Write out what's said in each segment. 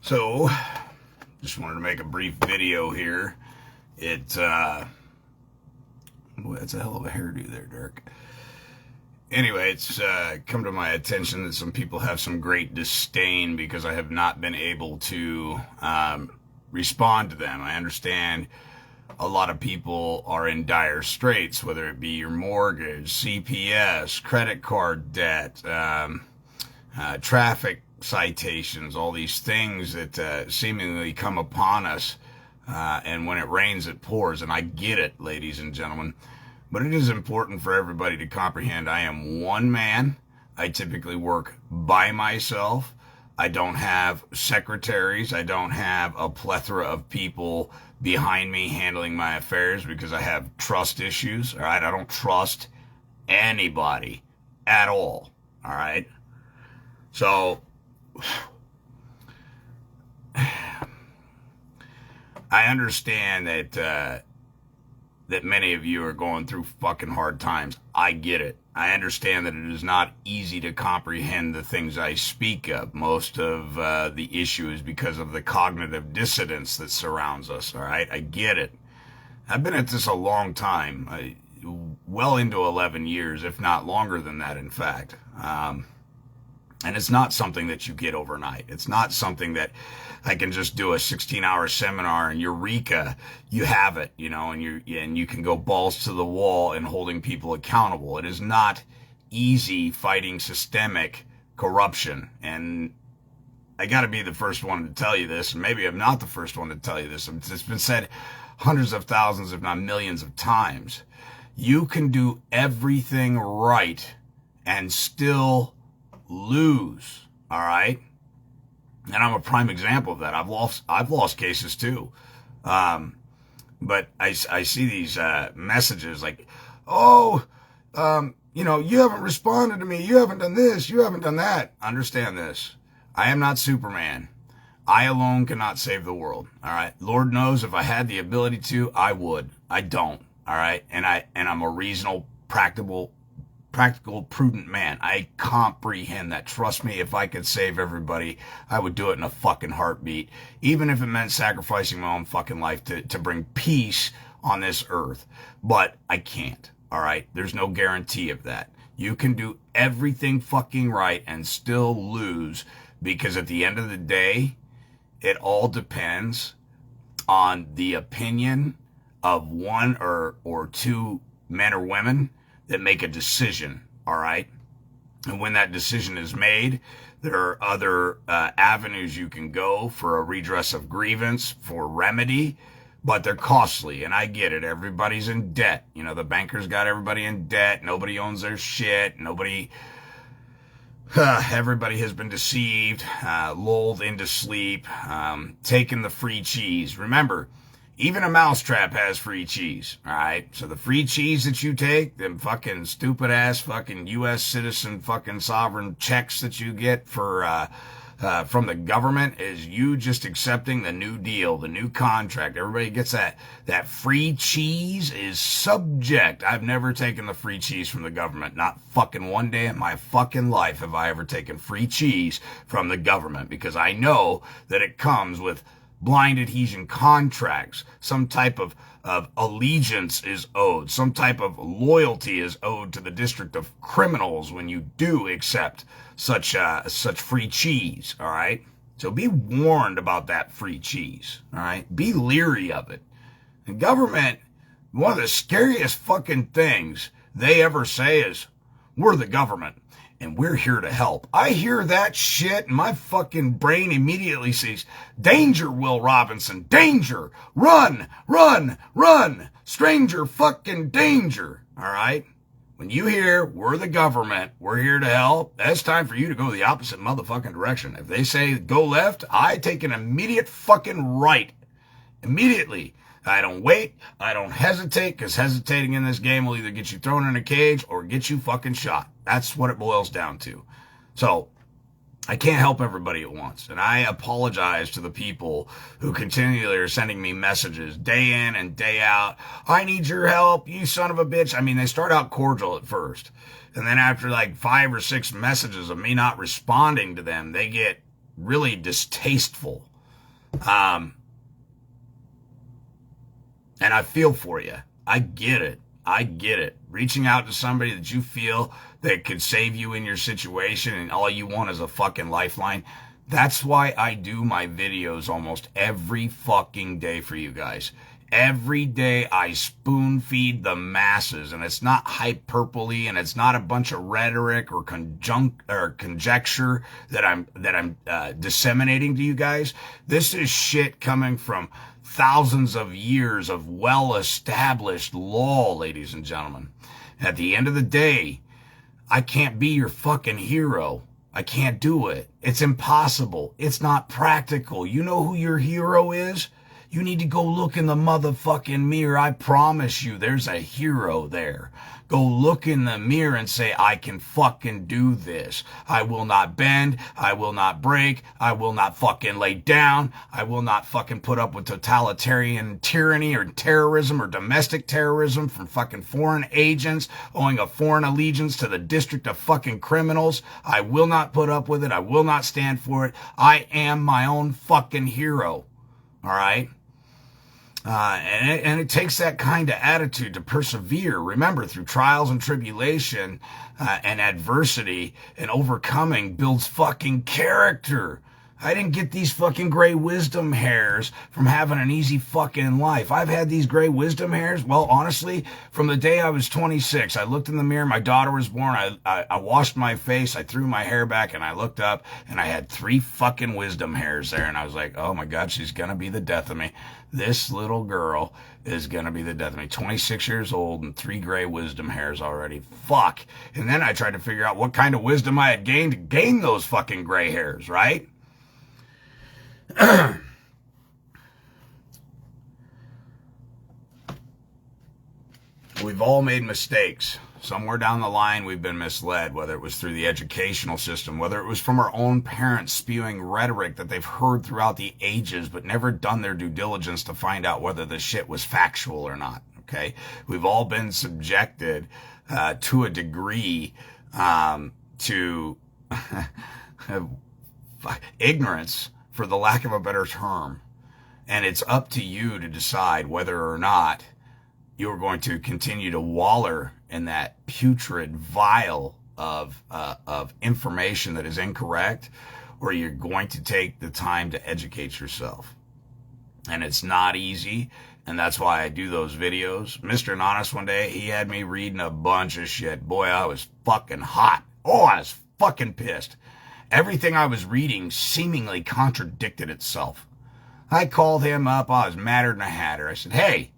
So, just wanted to make a brief video here. Boy, that's a hell of a hairdo there, Dirk. Anyway, it's come to my attention that some people have some great disdain because I have not been able to respond to them. I understand a lot of people are in dire straits, whether it be your mortgage, CPS, credit card debt, traffic citations, all these things that seemingly come upon us, and when it rains, it pours. And I get it, ladies and gentlemen, but it is important for everybody to comprehend I am one man. I typically work by myself. I don't have secretaries. I don't have a plethora of people behind me handling my affairs because I have trust issues. All right. I don't trust anybody at all. All right. So I understand that many of you are going through fucking hard times. I get it. I understand that it is not easy to comprehend the things I speak of. Most of the issue is because of the cognitive dissonance that surrounds us, all right? I get it. I've been at this a long time, well into 11 years, if not longer than that, in fact. And it's not something that you get overnight. It's not something that I can just do a 16-hour seminar and eureka, you have it, you know, and you can go balls to the wall in holding people accountable. It is not easy fighting systemic corruption. And I got to be the first one to tell you this, and maybe I'm not the first one to tell you this. It's been said hundreds of thousands, if not millions of times. You can do everything right and still lose, all right? And I'm a prime example of that. I've lost cases too. But I see these messages like, you haven't responded to me. You haven't done this. You haven't done that. Understand this. I am not Superman. I alone cannot save the world. All right. Lord knows if I had the ability to, I would. I don't. All right. And I'm a reasonable, practical, prudent man. I comprehend that. Trust me, if I could save everybody, I would do it in a fucking heartbeat, even if it meant sacrificing my own fucking life to bring peace on this earth. But I can't, all right? There's no guarantee of that. You can do everything fucking right and still lose, because at the end of the day, it all depends on the opinion of one or two men or women that make a decision, all right? And when that decision is made, there are other avenues you can go for a redress of grievance, for remedy, but they're costly, and I get it. Everybody's in debt. You know, the bankers got everybody in debt. Nobody owns their shit. Everybody has been deceived, lulled into sleep, taken the free cheese. Remember, even a mousetrap has free cheese, all right? So the free cheese that you take, them fucking stupid-ass fucking U.S. citizen fucking sovereign checks that you get for from the government, is you just accepting the new deal, the new contract. Everybody gets that. That free cheese is subject. I've never taken the free cheese from the government. Not fucking one day in my fucking life have I ever taken free cheese from the government, because I know that it comes with blind adhesion contracts. Some type of allegiance is owed. Some type of loyalty is owed to the district of criminals when you do accept such free cheese, all right? So be warned about that free cheese, all right? Be leery of it. The government, one of the scariest fucking things they ever say is, we're the government and we're here to help. I hear that shit and my fucking brain immediately says, danger, Will Robinson, danger, run, run, run, stranger fucking danger, all right? When you hear, we're the government, we're here to help, that's time for you to go the opposite motherfucking direction. If they say go left, I take an immediate fucking right. Immediately. I don't wait. I don't hesitate, because hesitating in this game will either get you thrown in a cage or get you fucking shot. That's what it boils down to. So I can't help everybody at once. And I apologize to the people who continually are sending me messages day in and day out. I need your help, you son of a bitch. I mean, they start out cordial at first. And then after like 5 or 6 messages of me not responding to them, they get really distasteful. Um, and I feel for you. I get it. I get it. Reaching out to somebody that you feel that could save you in your situation and all you want is a fucking lifeline. That's why I do my videos almost every fucking day for you guys. Every day I spoon feed the masses, and it's not hyperbole, and it's not a bunch of rhetoric or conjecture that I'm disseminating to you guys. This is shit coming from thousands of years of well-established law, ladies and gentlemen. At the end of the day, I can't be your fucking hero. I can't do it. It's impossible. It's not practical. You know who your hero is? You need to go look in the motherfucking mirror. I promise you, there's a hero there. Go look in the mirror and say, I can fucking do this. I will not bend. I will not break. I will not fucking lay down. I will not fucking put up with totalitarian tyranny or terrorism or domestic terrorism from fucking foreign agents owing a foreign allegiance to the district of fucking criminals. I will not put up with it. I will not stand for it. I am my own fucking hero. All right? And it takes that kind of attitude to persevere. Remember, through trials and tribulation and adversity and overcoming builds fucking character. I didn't get these fucking gray wisdom hairs from having an easy fucking life. I've had these gray wisdom hairs, well, honestly, from the day I was 26. I looked in the mirror, my daughter was born, I washed my face, I threw my hair back, and I looked up, and I had 3 fucking wisdom hairs there, and I was like, oh my God, she's gonna be the death of me. This little girl is gonna be the death of me. 26 years old and 3 gray wisdom hairs already. Fuck. And then I tried to figure out what kind of wisdom I had gained to gain those fucking gray hairs, right? We've all made mistakes. Somewhere down the line, we've been misled, whether it was through the educational system, whether it was from our own parents spewing rhetoric that they've heard throughout the ages, but never done their due diligence to find out whether the shit was factual or not. Okay. We've all been subjected, to a degree, to ignorance, for the lack of a better term. And it's up to you to decide whether or not you're going to continue to waller in that putrid vial of information that is incorrect, or you're going to take the time to educate yourself. And it's not easy, and that's why I do those videos. Mr. Anonymous one day, he had me reading a bunch of shit. Boy, I was fucking hot. Oh, I was fucking pissed. Everything I was reading seemingly contradicted itself. I called him up. I was madder than a hatter. I said, hey,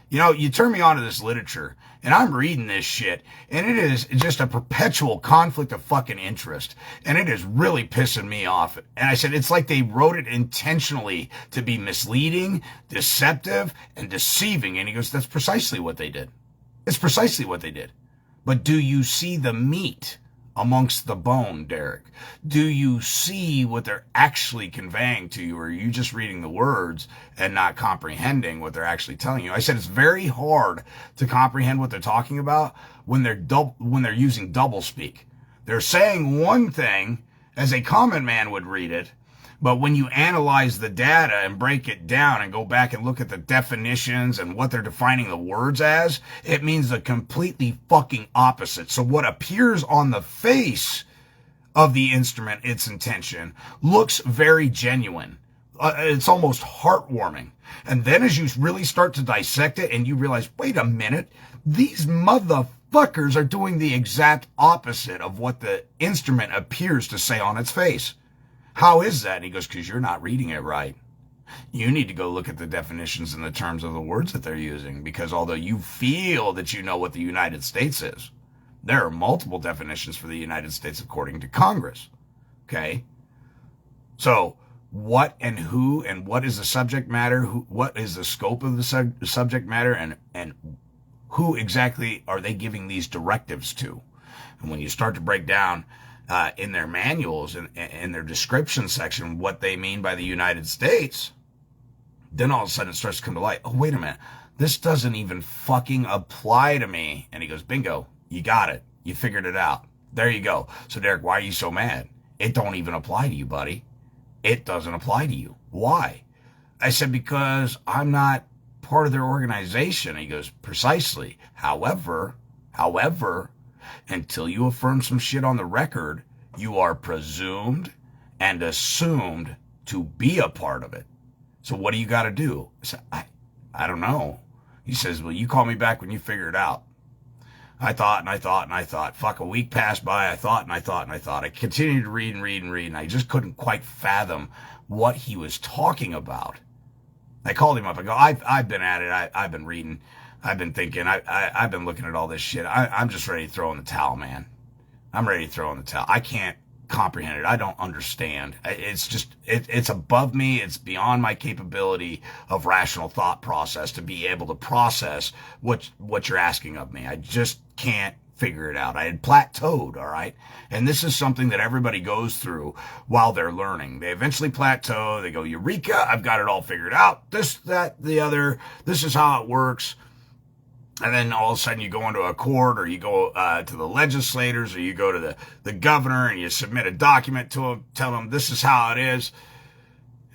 you know, you turn me on to this literature, and I'm reading this shit, and it is just a perpetual conflict of fucking interest, and it is really pissing me off. And I said, it's like they wrote it intentionally to be misleading, deceptive, and deceiving. And he goes, that's precisely what they did. It's precisely what they did. But do you see the meat amongst the bone, Derek? Do you see what they're actually conveying to you, or are you just reading the words and not comprehending what they're actually telling you? I said it's very hard to comprehend what they're talking about when they're using double speak. They're saying one thing as a common man would read it, but when you analyze the data and break it down and go back and look at the definitions and what they're defining the words as, it means the completely fucking opposite. So what appears on the face of the instrument, its intention, looks very genuine. It's almost heartwarming. And then as you really start to dissect it and you realize, wait a minute, these motherfuckers are doing the exact opposite of what the instrument appears to say on its face. How is that? And he goes, because you're not reading it right. You need to go look at the definitions and the terms of the words that they're using, because although you feel that you know what the United States is, there are multiple definitions for the United States according to Congress. Okay? So what and who and what is the subject matter? What is the scope of the subject matter, and who exactly are they giving these directives to? And when you start to break down in their manuals and in their description section what they mean by the United States, then all of a sudden it starts to come to light. Oh, wait a minute. This doesn't even fucking apply to me. And he goes, bingo, you got it. You figured it out. There you go. So, Derek, why are you so mad? It don't even apply to you, buddy. It doesn't apply to you. Why? I said, because I'm not part of their organization. And he goes, precisely. However, until you affirm some shit on the record, you are presumed and assumed to be a part of it. So what do you got to do? I said, I don't know. He says, well, you call me back when you figure it out. I thought. Fuck, a week passed by. I thought. I continued to read, and I just couldn't quite fathom what he was talking about. I called him up. I go, I've been at it. I've been reading. I've been thinking. I've been looking at all this shit. I'm just ready to throw in the towel, man. I'm ready to throw in the towel. I can't comprehend it. I don't understand. It's above me. It's beyond my capability of rational thought process to be able to process what you're asking of me. I just can't figure it out. I had plateaued, all right? And this is something that everybody goes through while they're learning. They eventually plateau. They go, Eureka, I've got it all figured out. This, that, the other. This is how it works. And then all of a sudden you go into a court, or you go to the legislators, or you go to the governor and you submit a document to him, tell them this is how it is.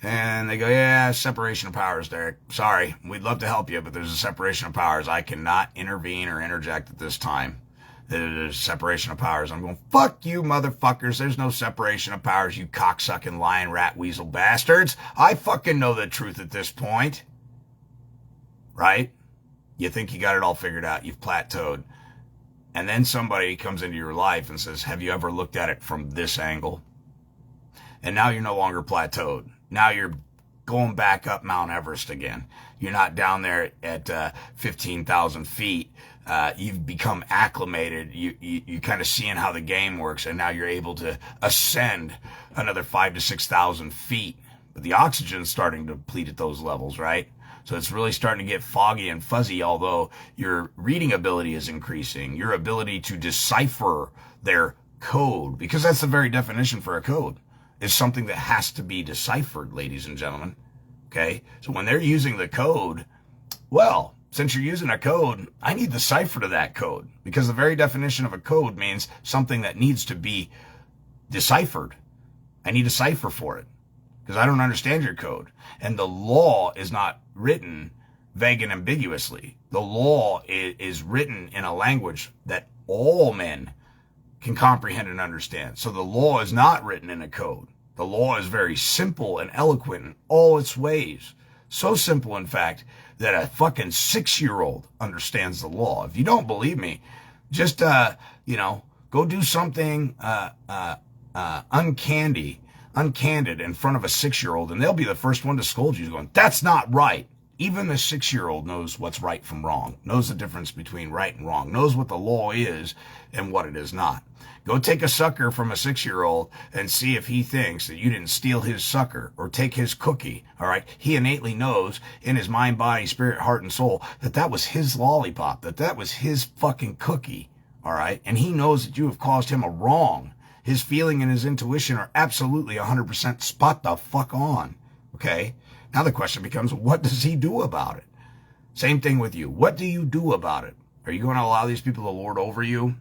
And they go, yeah, separation of powers, Derek. Sorry, we'd love to help you, but there's a separation of powers. I cannot intervene or interject at this time. There's separation of powers. I'm going, fuck you, motherfuckers. There's no separation of powers, you cocksucking lion, rat, weasel bastards. I fucking know the truth at this point. Right? You think you got it all figured out. You've plateaued. And then somebody comes into your life and says, have you ever looked at it from this angle? And now you're no longer plateaued. Now you're going back up Mount Everest again. You're not down there at 15,000 feet. You've become acclimated. You kind of seeing how the game works, and now you're able to ascend another 5,000 to 6,000 feet. But the oxygen's starting to deplete at those levels, right? So it's really starting to get foggy and fuzzy, although your reading ability is increasing. Your ability to decipher their code, because that's the very definition for a code, is something that has to be deciphered, ladies and gentlemen. Okay? So when they're using the code, well, since you're using a code, I need the cipher to that code, because the very definition of a code means something that needs to be deciphered. I need a cipher for it, because I don't understand your code. And the law is not written vague and ambiguously. The law is written in a language that all men can comprehend and understand. So the law is not written in a code. The law is very simple and eloquent in all its ways. So simple, in fact, that a fucking 6-year-old understands the law. If you don't believe me, just, go do something uncandid in front of a 6-year-old, and they'll be the first one to scold you, going, that's not right. Even the 6-year-old knows what's right from wrong, knows the difference between right and wrong, knows what the law is and what it is not. Go take a sucker from a 6-year-old and see if he thinks that you didn't steal his sucker or take his cookie, all right? He innately knows in his mind, body, spirit, heart, and soul that that was his lollipop, that was his fucking cookie, all right? And he knows that you have caused him a wrong. His feeling and his intuition are absolutely 100% spot the fuck on, okay? Now the question becomes, what does he do about it? Same thing with you. What do you do about it? Are you going to allow these people to lord over you?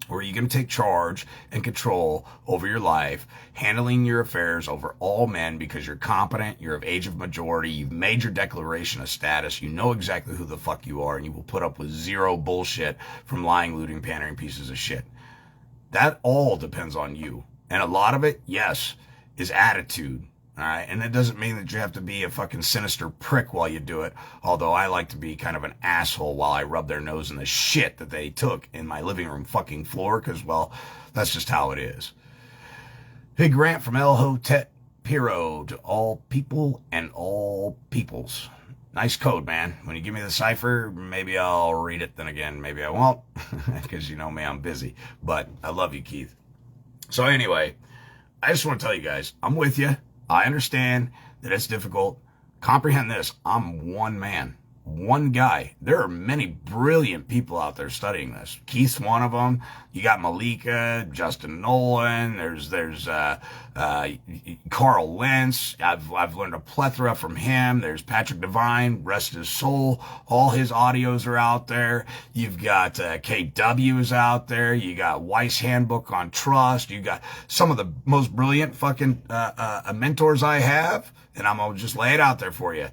Or are you going to take charge and control over your life, handling your affairs over all men because you're competent, you're of age of majority, you've made your declaration of status, you know exactly who the fuck you are, and you will put up with zero bullshit from lying, looting, pandering pieces of shit? That all depends on you. And a lot of it, yes, is attitude. All right, and it doesn't mean that you have to be a fucking sinister prick while you do it, although I like to be kind of an asshole while I rub their nose in the shit that they took in my living room fucking floor, because, well, that's just how it is. Big rant from El Hotet Piro to all people and all peoples. Nice code, man. When you give me the cipher, maybe I'll read it. Then again, maybe I won't, because you know me, I'm busy. But I love you, Keith. So anyway, I just want to tell you guys, I'm with you. I understand that it's difficult. Comprehend this. I'm one man. one guy. There are many brilliant people out there studying this. Keith's one of them. You got Malika, Justin Nolan. There's Carl Lentz. I've learned a plethora from him. There's Patrick Devine, rest his soul. All his audios are out there. You've got KW is out there. You got Weiss Handbook on Trust. You got some of the most brilliant fucking mentors I have, and I'm gonna just lay it out there for you.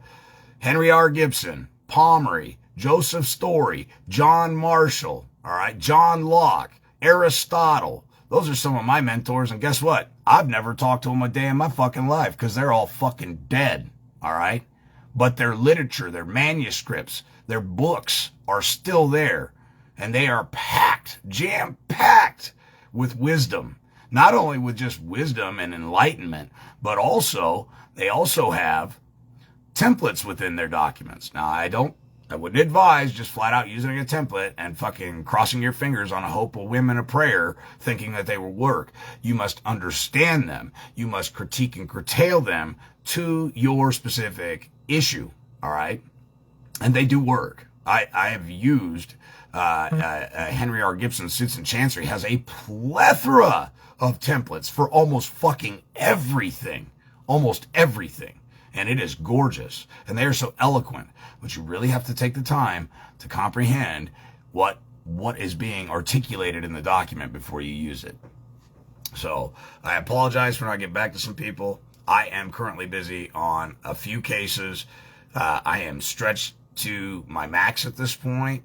Henry R. Gibson, Pomeroy, Joseph Story, John Marshall, all right, John Locke, Aristotle. Those are some of my mentors, and guess what? I've never talked to them a day in my fucking life because they're all fucking dead, all right? But their literature, their manuscripts, their books are still there, and they are packed, jam-packed with wisdom. Not only with just wisdom and enlightenment, but also, they also have templates within their documents. Now, I wouldn't advise just flat out using a template and fucking crossing your fingers on a hope, a whim, and a prayer, thinking that they will work. You must understand them. You must critique and curtail them to your specific issue, all right? And they do work. I have used Henry R. Gibson's Suits and Chancery has a plethora of templates for almost fucking everything. Almost everything. And it is gorgeous. And they are so eloquent. But you really have to take the time to comprehend what is being articulated in the document before you use it. So I apologize for not getting back to some people. I am currently busy on a few cases. I am stretched to my max at this point.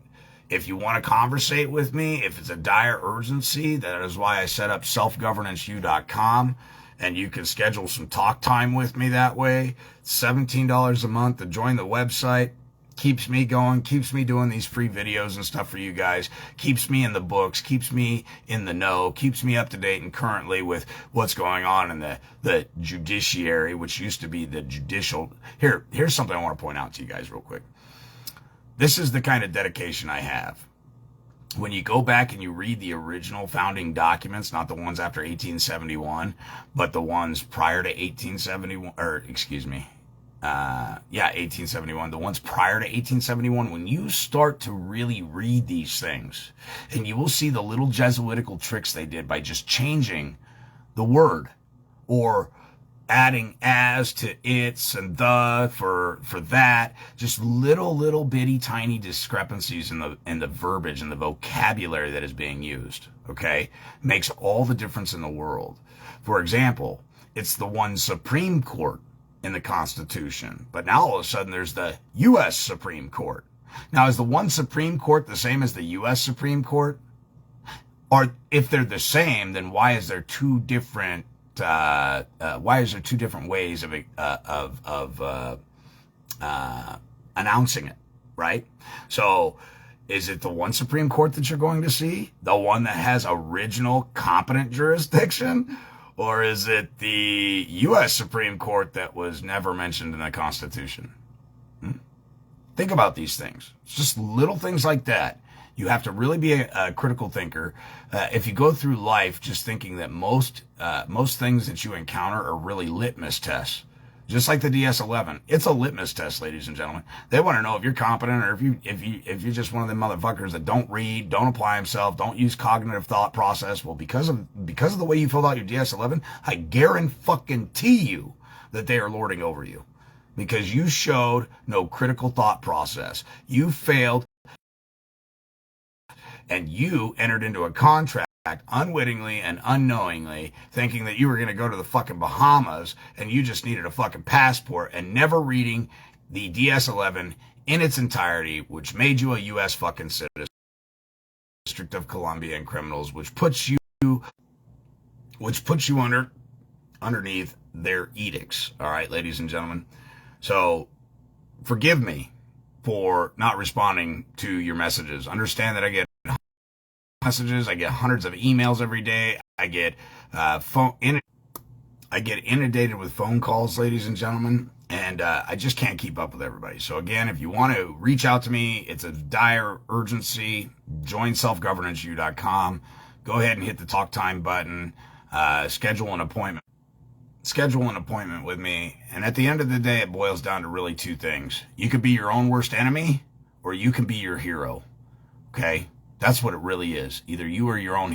If you want to conversate with me, if it's a dire urgency, that is why I set up selfgovernanceu.com. And you can schedule some talk time with me that way. $17 a month to join the website. Keeps me going, keeps me doing these free videos and stuff for you guys, keeps me in the books, keeps me in the know, keeps me up to date and currently with what's going on in the judiciary, which used to be the judicial. Here's something I want to point out to you guys real quick. This is the kind of dedication I have. When you go back and you read the original founding documents, not the ones after 1871, but the ones prior to 1871, or excuse me, 1871, the ones prior to 1871, when you start to really read these things, and you will see the little Jesuitical tricks they did by just changing the word or adding as to its and the for that, just little bitty tiny discrepancies in the verbiage and the vocabulary that is being used, okay, makes all the difference in the world. For example, it's the one Supreme Court in the Constitution, but now all of a sudden there's the U.S. Supreme Court. Now, is the one Supreme Court the same as the U.S. Supreme Court? Or if they're the same, then why is there two different ways of announcing it, right? So is it the one Supreme Court that you're going to see? The one that has original competent jurisdiction? Or is it the U.S. Supreme Court that was never mentioned in the Constitution? Think about these things. It's just little things like that. You have to really be a critical thinker. If you go through life just thinking that most things that you encounter are really litmus tests, just like the DS-11, it's a litmus test, ladies and gentlemen. They want to know if you're competent or if you're just one of them motherfuckers that don't read, don't apply himself, don't use cognitive thought process. Well, because of the way you filled out your DS-11, I guarantee you that they are lording over you because you showed no critical thought process. You failed. And you entered into a contract unwittingly and unknowingly, thinking that you were going to go to the fucking Bahamas and you just needed a fucking passport and never reading the DS-11 in its entirety, which made you a U.S. fucking citizen. District of Columbia and criminals, which puts you underneath their edicts. All right, ladies and gentlemen. So forgive me for not responding to your messages. Understand that I get messages, I get hundreds of emails every day. I get inundated with phone calls, ladies and gentlemen, and I just can't keep up with everybody. So again, if you want to reach out to me, it's a dire urgency. Join selfgovernanceu.com. Go ahead and hit the talk time button. Schedule an appointment. schedule an appointment with me. And at the end of the day, it boils down to really two things. You could be your own worst enemy, or you can be your hero. Okay? That's what it really is. Either you are your own